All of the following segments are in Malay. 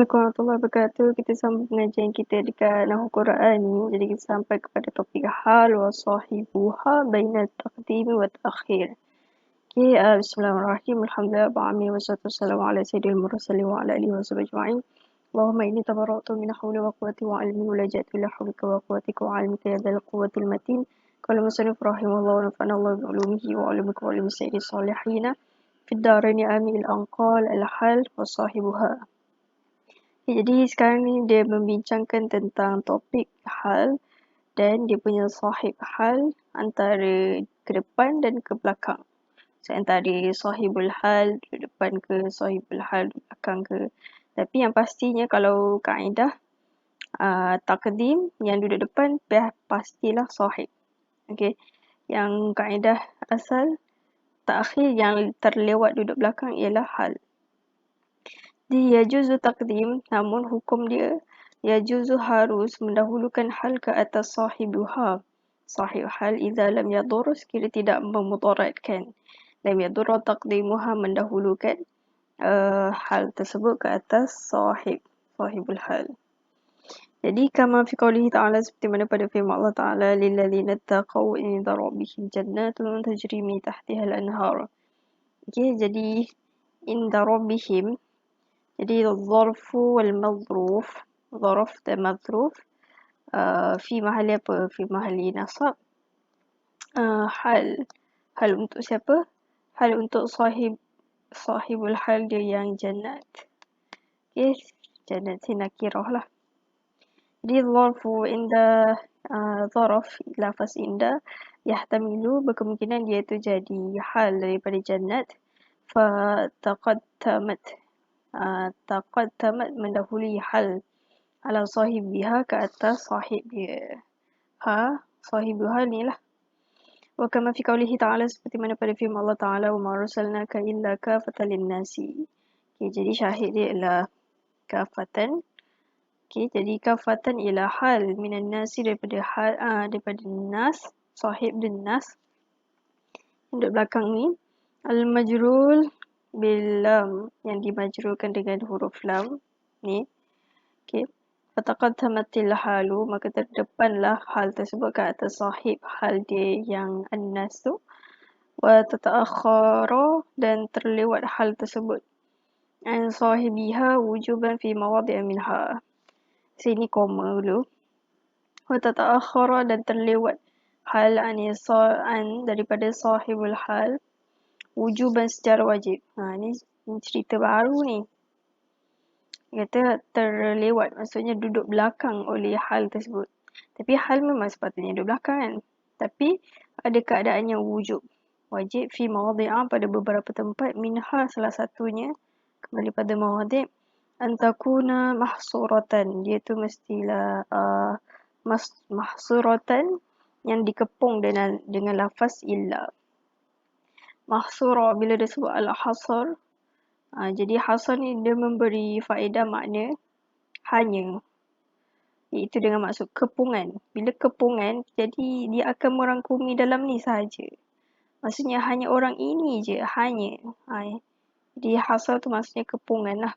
Assalamualaikum warahmatullahi wabarakatuh. Kita sambung pengajian kita dekat Nahwu Quran ni. Jadi kita sampai kepada topik hal wa sahibuha bainal taqdim wa ta'khir. Okay, bismillahirrahmanirrahim. Alhamdulillah rabbil alamin wassalatu wassalamu ala sayyidil mursalin wa ala alihi washabihi ajma'in. Allahumma inni tabarra'tu min hawli wa quwwati wa ilmi wa la ja'tu ila hawlika wa quwwatika wa 'ilmika ya dzal quwwatil matin. Qala musannif rahimahullah wa nafa'ana Allah bi 'ulumihi wa 'ulumikum wa 'ulumi sayyidis salihin. Fid daraini amin al-anqal al-hal wa sahibuha. Jadi sekarang ni dia membincangkan tentang topik hal dan dia punya sahib hal antara ke depan dan ke belakang. So, antara sahibul hal ke depan ke, sahibul hal ke belakang ke. Tapi yang pastinya kalau kaedah taqdim yang duduk depan pastilah sahib. Okay. Yang kaedah asal ta'khir yang terlewat duduk belakang ialah hal. Yajuzu taqdim, namun hukum dia yajuzu harus mendahulukan hal ke atas sahibuha. Sahib hal idza lam yadur, sekira tidak memudaratkan. Lam yadur taqdimuha, mendahulukan hal tersebut ke atas sahibul hal. Jadi kama fi qoulihi ta'ala, seperti mana pada firman Allah Ta'ala, lilladzina taqaw inda rabbihim jannatun tajri min tahtiha al-anhar. Okay, jadi inda rabbihim, jadi zarfu wal madhruf, zarf dan madhruf fi mahali apa? Fi mahali nasab. Hal untuk siapa? Hal untuk sahibul hal dia yang jannat. Okay, jannat si nakirah lah. Jadi zarfu inda zarf lafaz inda yahtamilu, berkemungkinan dia tu jadi hal daripada jannat. Fa taqaddamat mendahului hal ala sahibiha ke atas sahib dia. Sahibuha ni lah. Wa kama fi qoulihi ta'ala, seperti mana pada firman Allah Ta'ala, wa ma arsalnaka illa kafatan lin-nasi. Okay, jadi syahid dia ialah kafatan. Okay, jadi kafatan ialah hal minan nasi, daripada hal daripada nas, sahib dan nas. Untuk belakang ni al-majrul bil lam, yang dimajrurkan dengan huruf lam ni. Okey, fataqaddamatil halu, maka terdepanlah hal tersebut ke atas sahib hal dia yang an-nas tu. Wa tata'akhkhara, dan terlewat hal tersebut an sahibiha wujuban fi mawadhi' minha. Sini koma dulu. Wa tata'akhkhara, dan terlewat hal an daripada sahibul hal wujuban secara wajib. Ni cerita baru ni. Kata terlewat, maksudnya duduk belakang oleh hal tersebut. Tapi hal memang sepatutnya duduk belakang kan. Tapi ada keadaan yang wujub. Wajib fi mawadhi'a, pada beberapa tempat, minha salah satunya, kembali pada mawadhi', antakuna mahsuratan. Dia tu mestilah mahsuratan, yang dikepung dengan lafaz illa. Mahsura bila dia sebut al-hasar, jadi hasar ni dia memberi faedah makna hanya, iaitu dengan maksud kepungan. Bila kepungan, jadi dia akan merangkumi dalam ni sahaja. Maksudnya hanya orang ini je, hanya. Jadi hasar tu maksudnya kepungan lah.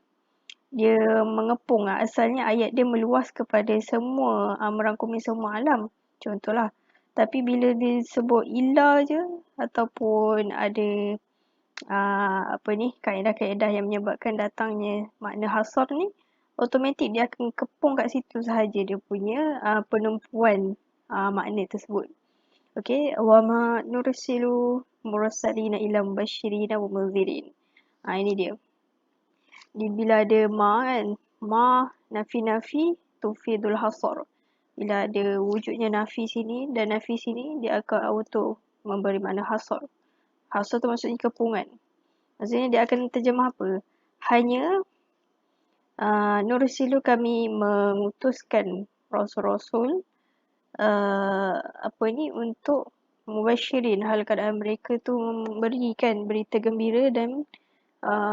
Dia mengepung. Asalnya ayat dia meluas kepada semua, merangkumi semua alam. Contohlah. Tapi bila disebut illa je, ataupun ada kaedah-kaedah yang menyebabkan datangnya makna hasar ni, automatik dia akan kepung kat situ sahaja dia punya penumpuan makna tersebut. Okey, wa ma nursilu mursalina illa mubashshirina wa munzirin. Ini dia. Bila ada ma kan, ma nafi tufidul hasar. Bila ada wujudnya nafi sini dan nafi sini, dia akan auto memberi makna hasar. Hasar tu maksudnya kepungan. Maksudnya dia akan terjemah apa? Hanya nursilu, kami mengutuskan rasul-rasul untuk mubashirin, hal keadaan mereka tu memberikan berita gembira dan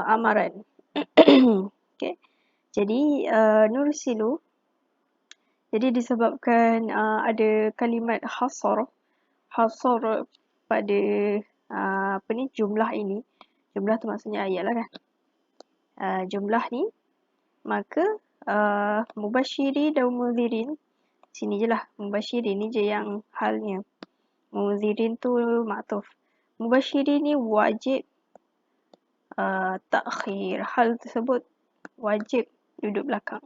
amaran. Okay. Jadi nursilu, jadi disebabkan ada kalimat hasar pada jumlah ini. Jumlah tu maksudnya ayat lah kan. Jumlah ni maka mubasyirin dan mudhirin, sini je lah, mubasyirin ni je yang halnya. Mudhirin tu maktuf. Mubasyirin ni wajib takhir. Hal tersebut wajib duduk belakang.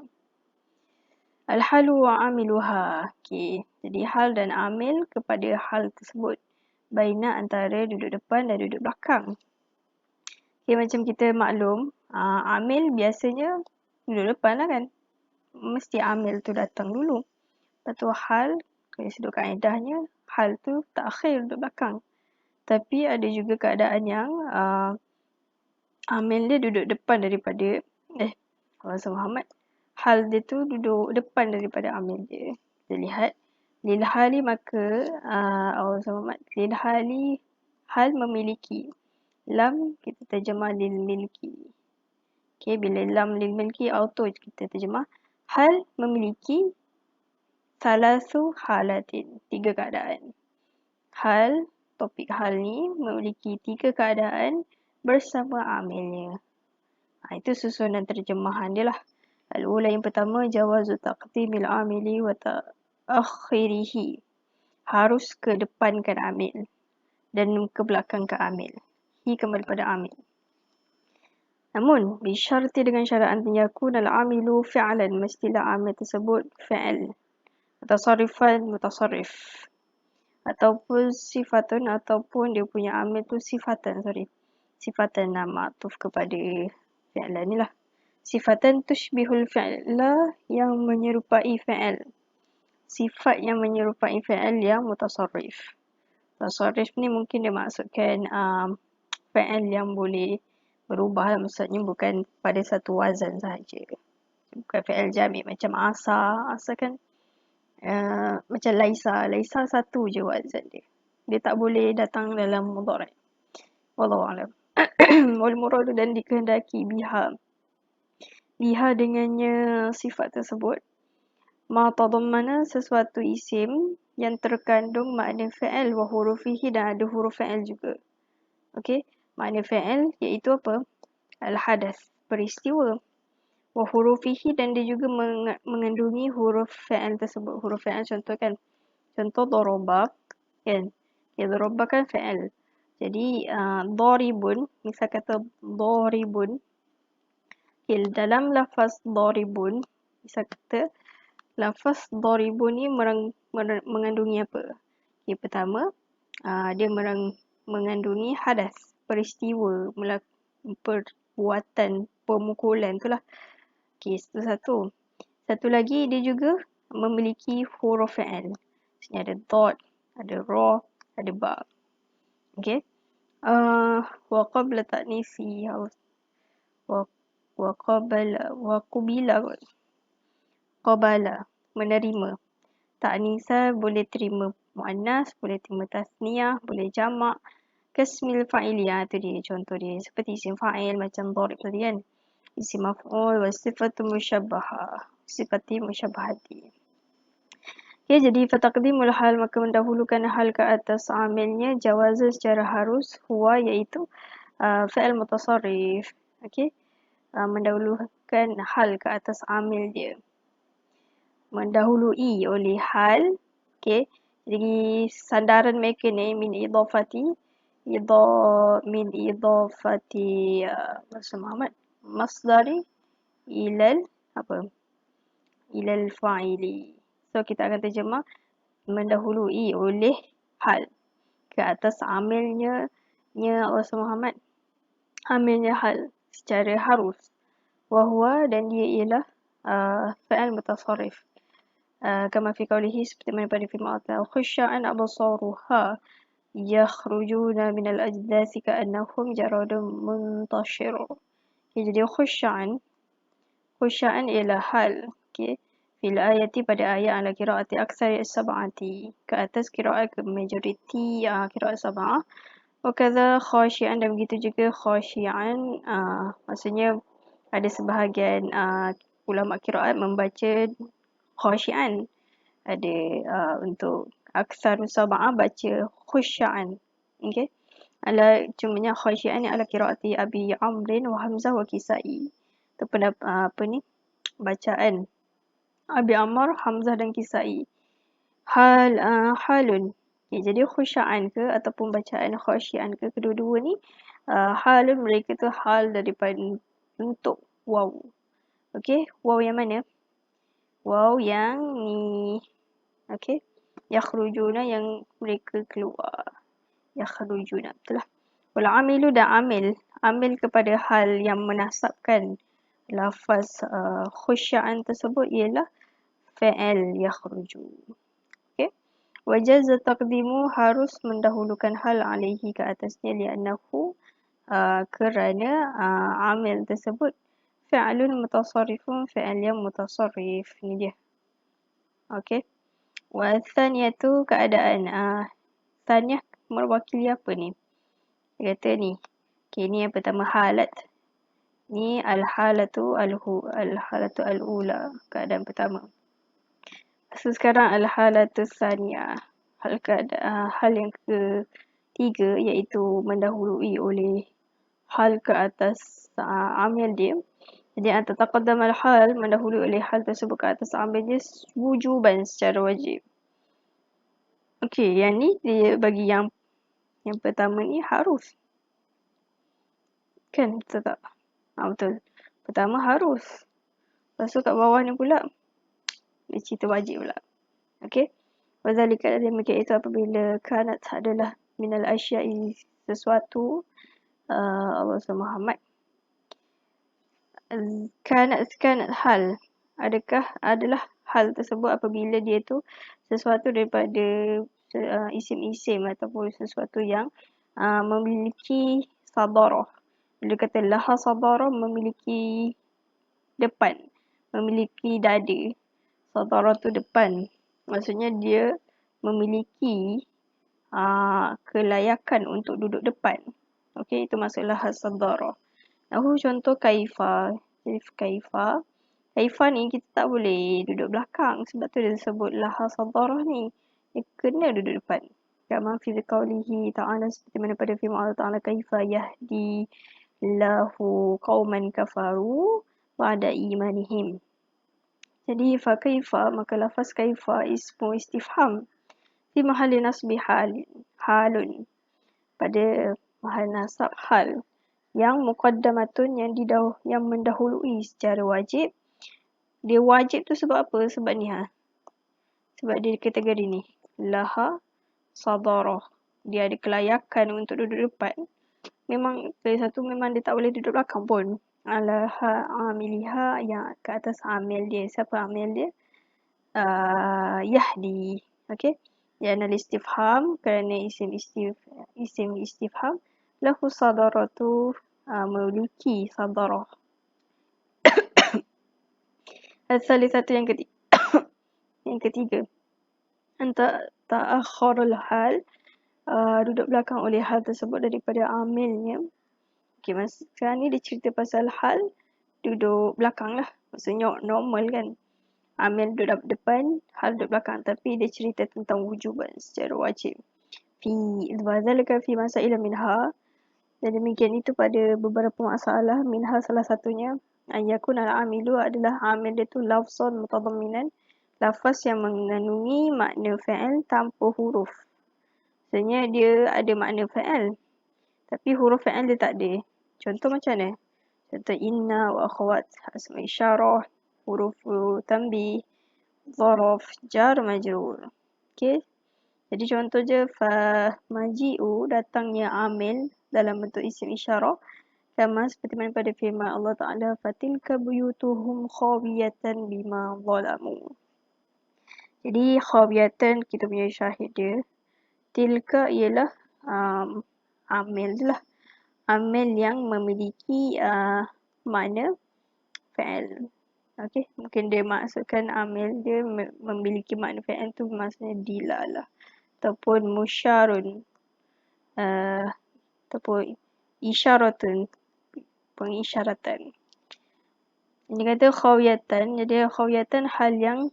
Al-halu wa amiluha. Okay. Jadi hal dan amil kepada hal tersebut. Baina antara duduk depan dan duduk belakang. Okay, macam kita maklum, amil biasanya duduk depan lah kan. Mesti amil tu datang dulu. Lepas tu hal, dari sudut kaedahnya, hal tu takhir duduk belakang. Tapi ada juga keadaan yang amil dia duduk depan daripada Rasul Muhammad. Hal dia tu duduk depan daripada amil dia. Kita lihat. Lil hali maka Rasul Muhammad. Lil hali hal memiliki. Lam kita terjemah lil milki. Okay, bila lam lil milki auto kita terjemah. Hal memiliki salasu halatin. 3 keadaan. Hal, topik hal ni memiliki 3 keadaan bersama amilnya. Itu susunan terjemahan dia lah. Al-ula yang pertama, jawazu taqdimil amili wa ta'akhirihi. Harus kedepankan amil dan ke belakang ke amil. Hi kembali pada amil. Namun, bisyarti dengan syarat yakun al-amilu fi'lan, mestilah amil tersebut fi'al. Mutasarrifan, mutasarrif. Ataupun sifatun, ataupun dia punya amil tu sifatan, Sifatan ma'tuf kepada fi'lan ni lah. Sifatan tushbihul fi'la yang menyerupai fi'al. Sifat yang menyerupai fi'al yang mutasarrif. Mutasarrif ni mungkin dia maksudkan fi'al yang boleh berubah lah. Maksudnya bukan pada satu wazan sahaja. Bukan fi'al jami' macam asa. Asa kan macam laisa. Laisa satu je wazan dia. Dia tak boleh datang dalam mudhari'. Wallahu'alam. Wal muradu dan dikehendaki biha. Biha dengannya sifat tersebut. Ma tadammana sesuatu isim yang terkandung makna fi'il wa hurufihi dan ada huruf fi'il juga. Okey, makna fi'il iaitu apa? Al-hadath, peristiwa. Wa hurufihi dan dia juga mengandungi huruf fi'il tersebut. Huruf fi'il contoh kan? Contoh daraba kan? Ya, daraba kan fi'il. Jadi daribun, misal kata daribun. Okay, dalam lafaz daribun, misal kata lafaz daribun ni mengandungi apa? Okay, pertama, dia mengandungi hadas, peristiwa, perbuatan, pemukulan tu lah. Okay, itu satu. Satu lagi, dia juga memiliki huruf fi'il. Sini ada dot, ada ra, ada ba. Okay. Wa qabla ta'nisi, wa qubila kot. Qabala, menerima. Ta'nisa boleh terima muannas, boleh terima tasniyah, boleh jamak. Kasmil fa'iliyah, tu dia contoh dia. Seperti isim fa'il macam dharib tadi kan. Isim maf'ul wa sifatu musyabbahah. Sifati musyabbahati. Okay, jadi fataqdimul hal maka mendahulukan hal ke atas amilnya jawaza secara harus huwa iaitu fi'il mutasarrif. Okay. Mendahulukan hal ke atas amil dia. Mendahului oleh hal. Okay. Jadi sandaran mereka ni min idafati Rasul Muhammad masdari ilal apa? Ilal fa'ili. So kita akan terjemah mendahului oleh hal ke atas amilnya Rasul Muhammad. Amilnya hal secara harus. Wahwa dan dia ialah fa'al mutasarrif. Kama fi qawlihi seperti mana pada firman Allah, khusya'an absaruha yakhrujuna minal ajdasi ka'annahum jaradun muntashir. Okay, jadi khusya'an ialah hal. Okay. Fil ayati pada ayat ala qiraati aksari as-sab'ati, ke atas qiraat ke majoriti qiraat sab'ah. Wa kadza khasyi'an dan begitu juga khasyi'an, maksudnya ada sebahagian ulama qiraat membaca khasyi'an. Ada untuk aksarus sab'ah baca khusya'an. Okey. Cumanya khasyi'an ni ala qiraati Abi Amrin wa Hamzah wa Kisai. Itu pendapat apa ni? bacaan. Abi Ammar, Hamzah dan Kisai. Halun. Okay, jadi khusya'an ke ataupun bacaan khusyi'an ke, kedua-dua ni halun mereka tu hal daripada bentuk waw. Okey, waw yang mana? Waw yang ni. Okey. Yakhrujuna yang mereka keluar. Yakhrujuna. Betul lah. Wal amilu dan amil. Amil kepada hal yang menasabkan lafaz khusya'an tersebut ialah fa'al yakhruju. Okey. Wajaza taqdimu harus mendahulukan hal alaihi ke atasnya li'annahu kerana amil tersebut fi'lun mutasarrifun, fi'al yang mutasarrif. Ni dia. Okey. Wa thaniyatu keadaan. Thaniyah mewakili apa ni? Dia kata ni. Okey, ni yang pertama halat. Ni al-halatu al-ula, keadaan pertama. So sekarang al-halatu tsaniyah. Hal yang ketiga iaitu mendahului oleh hal ke atas amil dia. Jadi taqaddam al-hal mendahului oleh hal tersebut ke atas amil dia wujuban secara wajib. Okey, yang ni dia bagi yang pertama ni harus. Kan betul tak? Betul. Pertama harus. Lepas tu kat bawah ni pula dia cerita wajib pula. Okey. Wazalika demikian itu apabila kanat adalah minal asya'i sesuatu Allah Muhammad. Kanat hal. Adalah hal tersebut apabila dia tu sesuatu daripada isim-isim ataupun sesuatu yang memiliki sadarah. Bila kata laha sadarah memiliki depan, memiliki dada. Sadarah tu depan. Maksudnya dia memiliki kelayakan untuk duduk depan. Okey, itu maksudlah sadarah. Contoh kaifa. Jadi kaifa ni kita tak boleh duduk belakang sebab tu dia sebut laha sadarah ni. Dia kena duduk depan. Kama fi qaulihi ta'ala seperti mana pada firman Allah Ta'ala kaifa yahdi lahu qauman kafaru ba'da imanihim. Jadi fa kaifa maka lafaz kaifa ismu istifham fi mahalli nasbi halun pada mahal nasab hal yang muqaddamatun yang mendahului secara wajib. Dia wajib tu sebab apa? Sebab ni sebab dia kategori ni laha sadarah. Dia ada kelayakan untuk duduk depan. Memang dari satu memang dia tak boleh duduk belakang pun. Alaha amiliha yang ke atas amil dia. Siapa amil dia? Yahdi. Okey. Ya anal istifham kerana isim istifham lahu sadaratu memiliki sadarah. Al-thalithatu yang ketiga. Yang ketiga. Anta ta'akhirul hal duduk belakang oleh hal tersebut daripada amilnya. Okey, sekarang ni dia cerita pasal hal duduk belakang lah. Maksudnya normal kan. Amil duduk depan, hal duduk belakang. Tapi dia cerita tentang wujuban secara wajib. Wadzalika fi masaila minha. Dan demikian itu pada beberapa masalah. Minha salah satunya. Ayakun al-amilu adalah amil dia tu lafzan mutadamminan. Lafaz yang mengandungi makna fa'al tanpa huruf. Maksudnya dia ada makna fa'al. Tapi huruf fa'al dia tak ada. Contoh macam mana? Contoh inna wa akhwat asma isyarah, huruf tanbih, zaraf, jar, majrur. Okey. Jadi contoh je maji'u datangnya amil dalam bentuk isim isyarah. Sama seperti mana pada firman Allah Ta'ala fatilka buyutuhum khawiyatan bima zalamu. Jadi khawiyatan kita punya syahid dia. Tilka ialah amil lah. Amil yang memiliki makna fa'al. Okey, mungkin dia maksudkan amil dia memiliki makna fa'al tu maksudnya dilalah ataupun musyarun ataupun isyaratun, pengisyaratan. Ini kata khawiyatan, jadi khawiyatan hal yang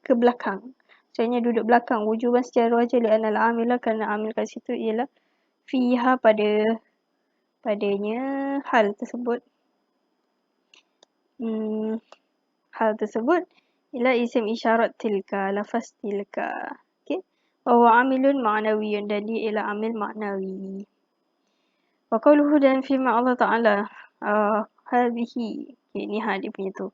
ke belakang. Maksudnya duduk belakang wujuban secara wajib li'anna al-amila kerana amil kat situ ialah fiha padanya hal tersebut hal tersebut ialah isim isyarat tilka, lafaz tilka. Okey. Wa amilun ma'nawiyun, dan dia ialah amil maknawi. Wa qawluhu, dan firman Allah Ta'ala, hadhihi, okay, ni dia punya tu.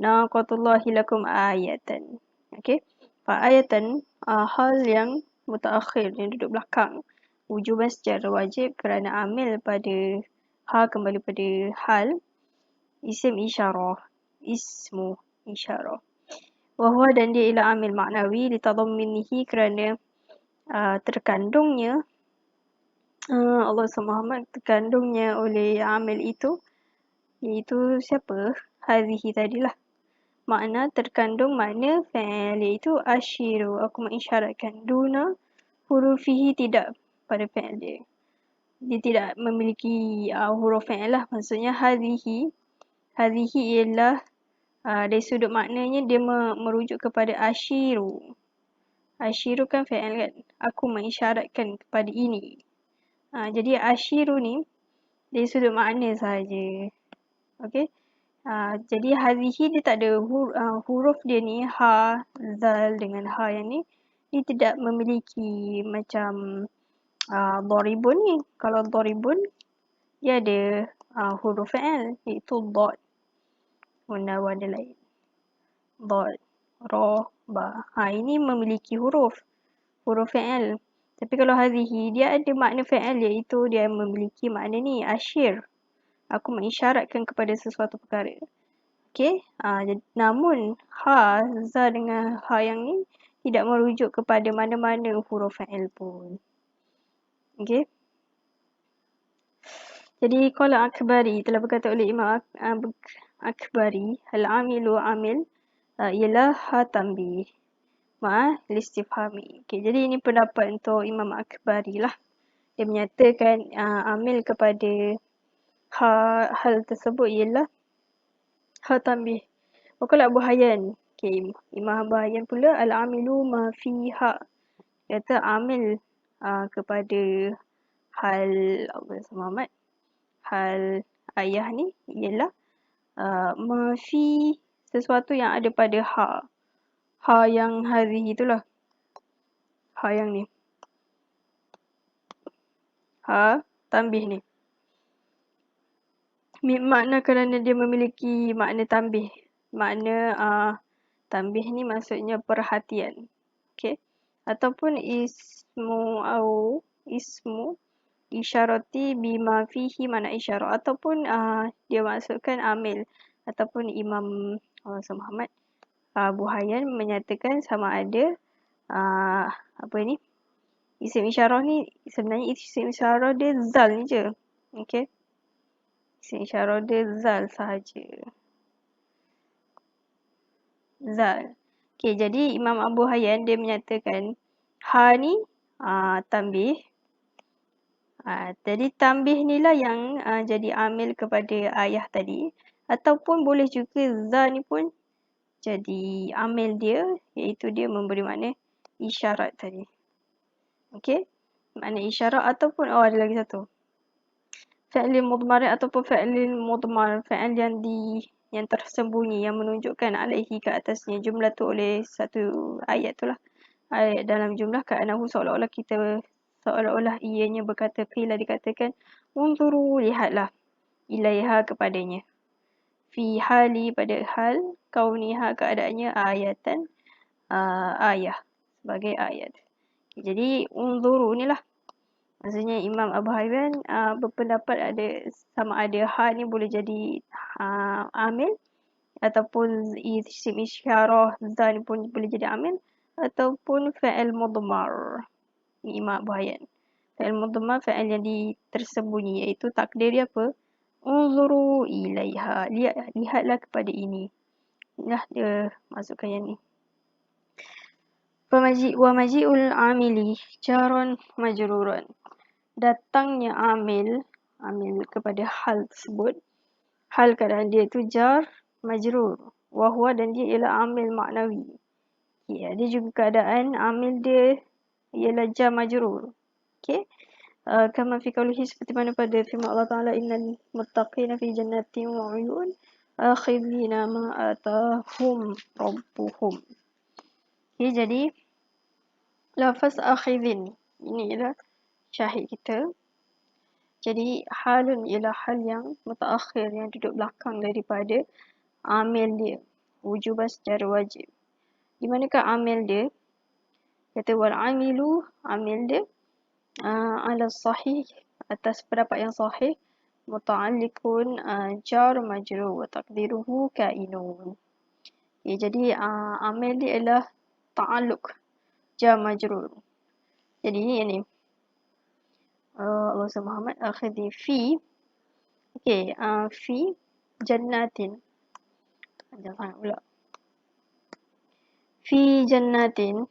Naqatullahi lakum ayatan. Okey. Fa ayatan, hal yang mutaakhir, yang duduk belakang. Wujuban secara wajib kerana amil pada kembali pada hal. Isim isyarah. Ismu isyarah. Wahuwa, dan dia ialah amil maknawi litadamminihi, kerana terkandungnya Allah Muhammad, terkandungnya oleh amil itu, iaitu siapa? Hadhihi tadilah. Makna terkandung makna fa'il, iaitu asyiru, aku mengisyaratkan. Duna hurufihi, tidak pada fa'il dia. Dia tidak memiliki huruf fa'il lah. Maksudnya hadhihi ialah dari sudut maknanya dia merujuk kepada asyiru. Asyiru kan fa'il kan? Aku mengisyaratkan kepada ini. Jadi asyiru ni dari sudut makna sahaja. Okey. Jadi hadhihi dia tak ada huruf dia ni, ha, zal dengan ha yang ni, dia tidak memiliki macam dharibun ni. Kalau dharibun dia ada huruf fa'il, iaitu dad. Warna lain. Dad, ra, ba. Ini memiliki huruf fa'il. Tapi kalau hadhihi dia ada makna fa'il, iaitu dia memiliki makna ni, asyir. Aku mengisyaratkan kepada sesuatu perkara. Okey. Namun ha, za dengan ha yang ni tidak merujuk kepada mana-mana huruf fa'il pun. Okey. Jadi qala Akbari, telah berkata oleh Imam Akbari, al-amilu amil ialah ha tanbih listifhami. Okay, jadi ini pendapat untuk Imam Akbari lah. Dia menyatakan amil kepada hal tersebut ialah ha tanbih. Wakala Abu Hayyan. Okay, Imam Abu Hayyan pula al-amilu ma fiha. Kata amil kepada hal Muhammad, hal ayah ni ialah ma fi, sesuatu yang ada pada ha. Ha yang hadhihi itulah. Ha yang ni. Ha tanbih ni. Makna kerana dia memiliki makna tanbih. Makna tanbih ni maksudnya perhatian. Okey. Ataupun ismu isyarati bima fihi, mana isyarat. Ataupun dia maksudkan amil. Ataupun Imam Muhammad Abu Hayyan menyatakan sama ada apa ni, isim isyarah ni sebenarnya isim isyarah dia zal ni je. Okey. Isim isyarah dia zal sahaja. Zal. Okey, jadi Imam Abu Hayyan dia menyatakan ha ni tanbih. Jadi tanbih ni lah yang jadi amil kepada ayah tadi. Ataupun boleh juga za ni pun jadi amil dia, iaitu dia memberi makna isyarat tadi. Okey? Makna isyarat ataupun ada lagi satu. Fa'il mudmar ataupun fa'il mudmar, fa'il yang tersembunyi, yang menunjukkan alaihi ke atasnya jumlah tu oleh satu ayat tu lah. Ayat dalam jumlah ka'anahu, seolah-olah ianya berkata, qila dikatakan, unzuru, lihatlah, ilaiha kepadanya. Fi hali, pada hal, kauniha keadaannya ayatan, ayah, sebagai ayat. Jadi unzuru ni lah. Maksudnya Imam Abu Hayyan berpendapat sama ada ha ni boleh jadi amil, ataupun isim isyarah za ni pun boleh jadi amil, ataupun fa'il mudmar. Ni Imam Abu Hayyan. Fa'il mudmar, fa'il yang tersembunyi, iaitu takdir dia apa? Unzuru ilaiha, lihatlah kepada ini. Inilah dia masukkan yang ni. Wa maji'ul amili jaron majruran. Datangnya amil kepada hal tersebut, hal keadaan dia itu jar majrur. Wahuwa, dan dia ialah amil maknawi. Okay, dia juga keadaan amil dia ialah jar majrur. Okay. Kama fi qawlihi, seperti mana pada firman Allah Ta'ala, innal muttaqina fi jannatin wa uyun. akhidina ma atahum rabbuhum. Okay, jadi lafaz akhidin ini ialah syahid kita. Jadi halun ialah hal yang mutaakhir, yang duduk belakang daripada amil dia, wujuban secara wajib. Di manakah amil dia? Kata wal amilu, amil dia ala sahih, atas pendapat yang sahih, muta'alliqun jar majrur wa taqdiruhu kainun. Okay, jadi amil dia ialah ta'alluq jar majrur. Jadi ini Allah Muhammad akhidhi fi. Okay, fi jannatin. Panjang sangat pula. Fi jannatin.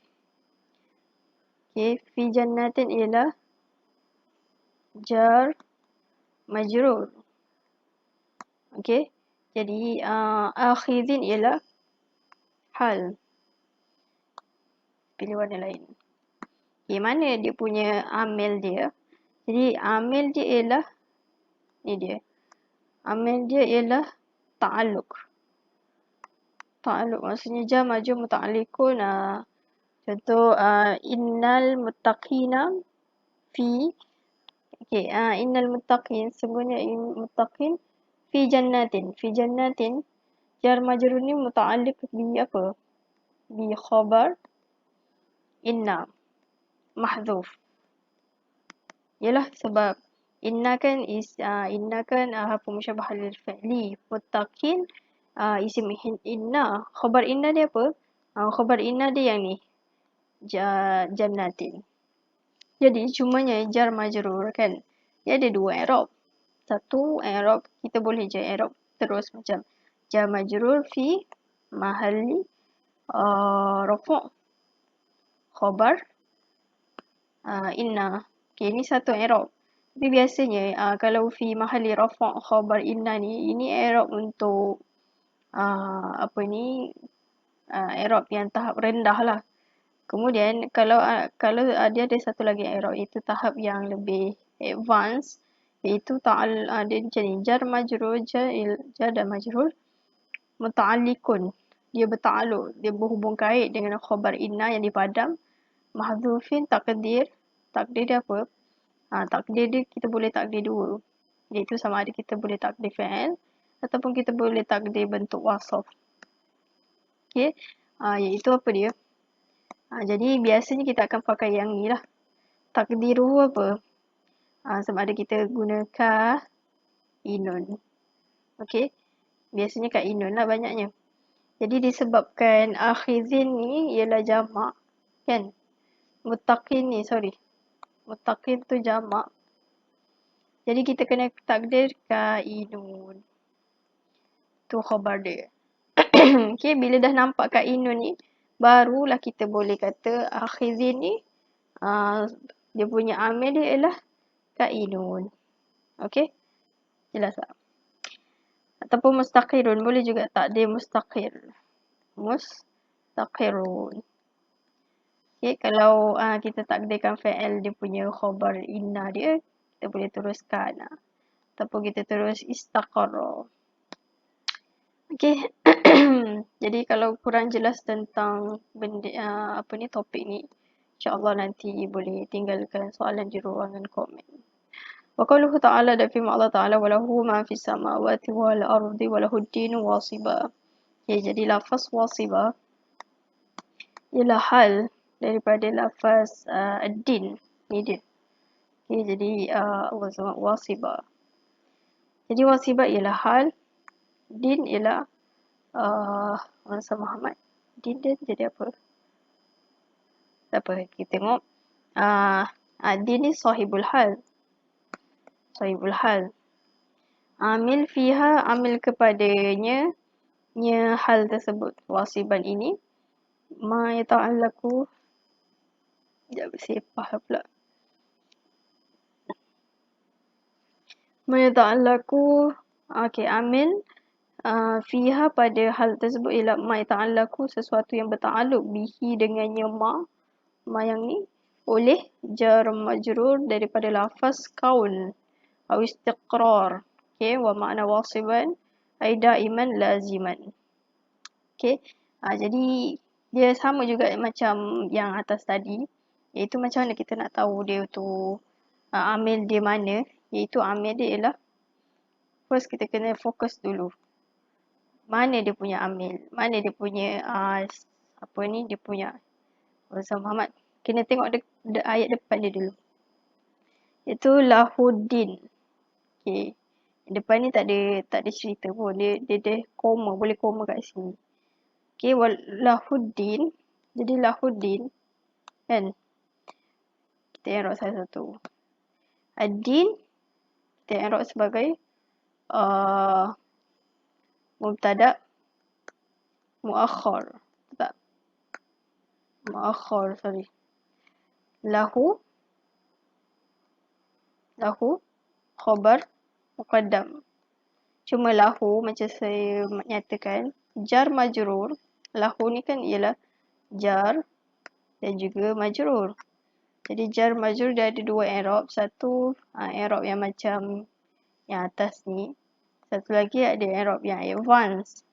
Okay, fi jannatin ialah jar majrur. Okay, jadi akhidhin ialah hal. Pilih warna lain. Okay, mana dia punya amil dia? Jadi amil dia ialah, ni dia. Amil dia ialah ta'alluq. Ta'alluq maksudnya jar majrur muta'alliqun. Contoh innal muttaqina fi. Okay, innal muttaqin, sungguhnya muttaqin fi jannatin. Fi jannatin jar majrur ni muta'alliq bi apa? Bi khabar inna mahdhuf. Yalah sebab inna kan harfu musyabahah lil fi'li. Muttaqin isim inna. Khabar inna dia apa? Khabar inna dia yang ni. Jannatin. Jadi cumanya jar majrur kan. Dia ada dua i'rab. Satu i'rab kita boleh je i'rab terus macam jar majrur fi mahalli rafa' khabar inna. Okay, ni satu i'rab. Tapi biasanya kalau fi mahalli rafa' khabar inna ni, ini i'rab untuk i'rab yang tahap rendah lah. Kemudian kalau dia ada satu lagi i'rab, iaitu tahap yang lebih advance, iaitu dia macam ni, jar majrur, jar dan majrur muta'alliqun. Dia bertakluk, dia berhubung kait dengan khabar inna yang dipadam. Mahdhufin takdir dia apa? Takdir dia kita boleh takdir dua. Iaitu sama ada kita boleh takdir fi'il ataupun kita boleh takdir bentuk wasaf. Okay. Iaitu apa dia? Jadi biasanya kita akan pakai yang ni lah. Takdiru apa? Sama ada kita guna ka, inun. Okay. Biasanya ka inun lah banyaknya. Jadi disebabkan akhizin ni ialah jamak. Kan? Muttaqin tu jamak. Jadi kita kena takdir ka, inun. Tu khabar dia. Okay. Bila dah nampak ka, inun ni, barulah kita boleh kata akhizin ni dia punya amil dia ialah kainun. Okey? Jelas tak? Ataupun mustaqirun, boleh juga takdir mustaqir. Mustaqirun. Okey, kalau kita takdirkan fi'il dia punya khabar inna dia, kita boleh teruskan. Ataupun kita terus istaqarra. Okey. Jadi kalau kurang jelas tentang benda topik ni, InsyaAllah nanti boleh tinggalkan soalan di ruangan komen. Wa qawluhu ta'ala, dan firman Allah Ta'ala, walahu ma fis samawati wal ardi walahu ad-dinu wasiba. Okay, jadi lafaz wasiba ialah hal daripada lafaz ad-din. Ni dia. Okay, jadi Allah SWT wasiba. Jadi wasiba ialah hal, din ialah Allah Muhammad. Din dia jadi apa? Tak apa, kita tengok. Dia ni sahibul hal. Sahibul hal. Amil fiha, amil kepadanya, hal tersebut. Wasiban ini. Ma yata'allaku. Sekejap, sepah pula. Ma yata'allaku. Okay, amil fiha pada hal tersebut ialah ma yata'allaku, sesuatu yang berta'aluk bihi dengannya ma yang ni oleh jar majrur daripada lafaz kaun atau istiqrar. Okay, wa makna wasiban ay da'iman laziman. Okay. Jadi dia sama juga macam yang atas tadi. Iaitu macam mana kita nak tahu dia tu amil dia mana. Iaitu amil dia ialah first kita kena fokus dulu. Mana dia punya amil. Mana dia punya apa ni dia punya Ustaz Muhammad. Kena tengok ayat depan dia dulu. Iaitu lahuddin. Okay. Depan ni tak ada cerita pun. Dia koma, boleh koma kat sini. Okay, lahuddin. Jadi lahuddin kan. Kita i'rab satu-satu. Ad-din kita i'rab sebagai mubtada muakhar. Tak. Muakhar, sorry. Lahu khabar muqaddam. Cuma lahu macam saya nyatakan jar majrur. Lahu ni kan ialah jar dan juga majrur. Jadi jar majrur dia ada dua i'rab. Satu i'rab yang macam yang atas ni. Satu lagi ada i'rab yang advance.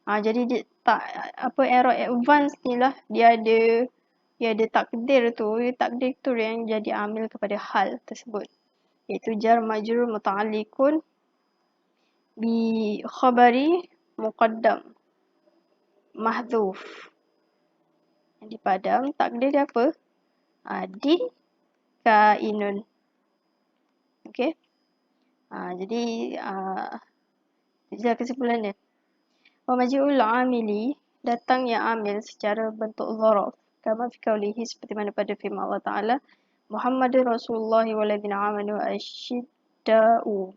Jadi dia tak i'rab advance ni lah dia ada takdir tu. Takdir tu yang jadi amil kepada hal tersebut. Iaitu jar majrur muta'alliqun bi khabari muqaddam mahdhuf. Yang dipadam takdir dia apa? Din kainun. Okey. Jadi itulah kesimpulannya. Wa maji'ul amili datangnya amil secara bentuk zaraf. Kama fi qawlihi seperti mana pada firman Allah Ta'ala Muhammadur Rasulullah walladzina amanu asyidda'u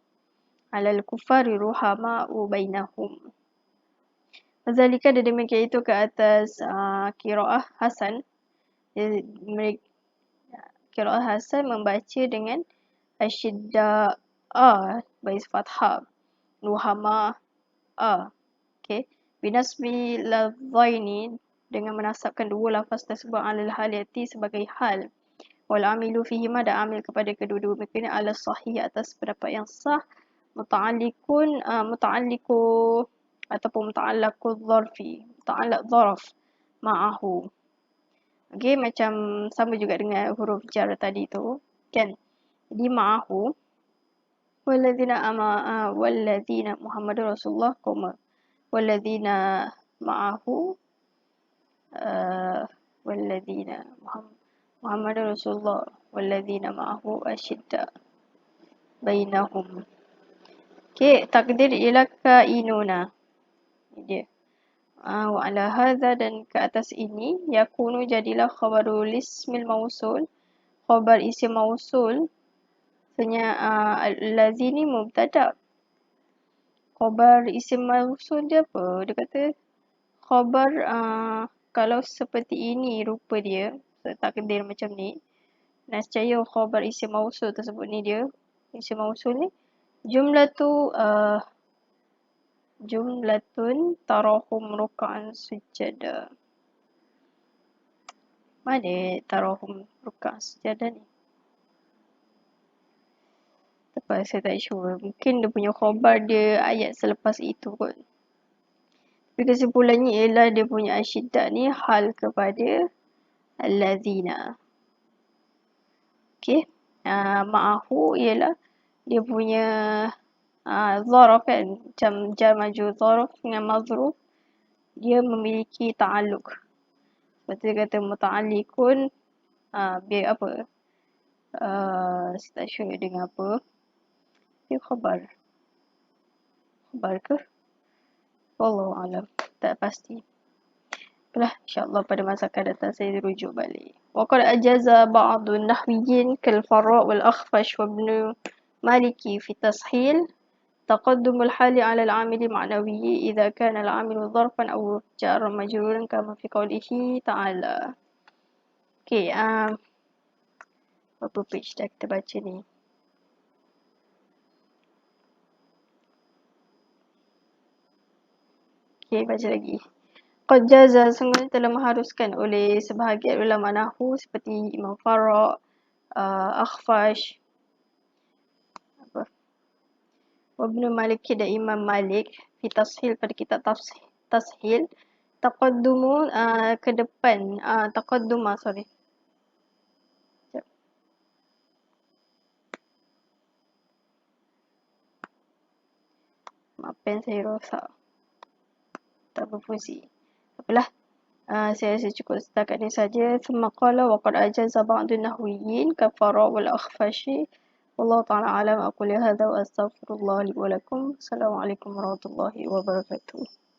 'alal kuffari ruhama'u bainahum. Mazalika ada demikian itu ke atas qiraah Hasan. Qiraah Hasan membaca dengan asyidda'a bais fathah. Ruhama okay. Binasbi ladhaini dengan menasabkan dua lafaz tersebut alal haliyati sebagai hal. Wal amilu fihima dan amil kepada kedua-dua mereka ni ala sahih atas pendapat yang sah muta'alliqu ataupun muta'allaqu dharfi. Muta'allaq dharf ma'ahu. Okay, macam sama juga dengan huruf jar tadi tu kan. Jadi ma'ahu walladzina Muhammadur Rasulullah walladzina ma'ahu walladzina Muhammadur Rasulullah walladzina ma'ahu asyidda bainahum. Okay, takdir ialah kainuna. Ini dia. Wa ala hadza dan ke atas ini yakunu jadilah khabarul ismil mausul. Khabar isim mausul sebenarnya allazi ni mubtada. Khabar isim mausul dia apa? Dia kata khabar kalau seperti ini rupa dia, takdir macam ni. Nascaya khabar isim mausul tersebut ni dia, isim mausul ni jumlatun tarahum ruk'an sujada. Mana tarahum ruk'an sujada ni? Lepas saya tak sure. Mungkin dia punya khabar dia ayat selepas itu kot. Tapi kesimpulannya ialah dia punya asyidda ni hal kepada allazina. Okay. Ma'ahu ialah dia punya zaraf kan. Macam jar majrur zaraf dengan mazruf. Dia memiliki ta'alluq. Seperti dia kata muta'alliqun. Biar apa? Saya tak sure dengan apa. Dia khabar. Khabar ke? Wallahu alam. Tak pasti. Itulah insyaAllah pada masa akan datang saya rujuk balik. Wa qad ajaza ba'dun nahwiyyin kal Farra' wal Akhfash wa Ibn Maliki fi tashil تقدم الحال على العامل معنوي إذا كان العامل ظرفا أو جارا مجرورا كما في قوله تعالى. Okay, berapa page dah kita baca ni? Okay, baca lagi. Qad jaza sungguhnya telah mengharuskan oleh sebahagian ulama nahwu seperti Imam Farra', Akhfash, Ibn Malik dan Imam Malik fi tashil pada kitab tashil. Taqaddumun ke depan. Taqadduma, sorry. Sekejap. Maaf, pen saya rosak. Tak berfungsi. Apalah. Saya rasa cukup setakat ini saja. Thumma qala wa qad ajaza ba'du nahwiyyin kafara wal akhfashi. Wallahu ta'ala alam. Aqulu hadha wa astaghfirullah li wa lakum. Assalamualaikum warahmatullahi wabarakatuh.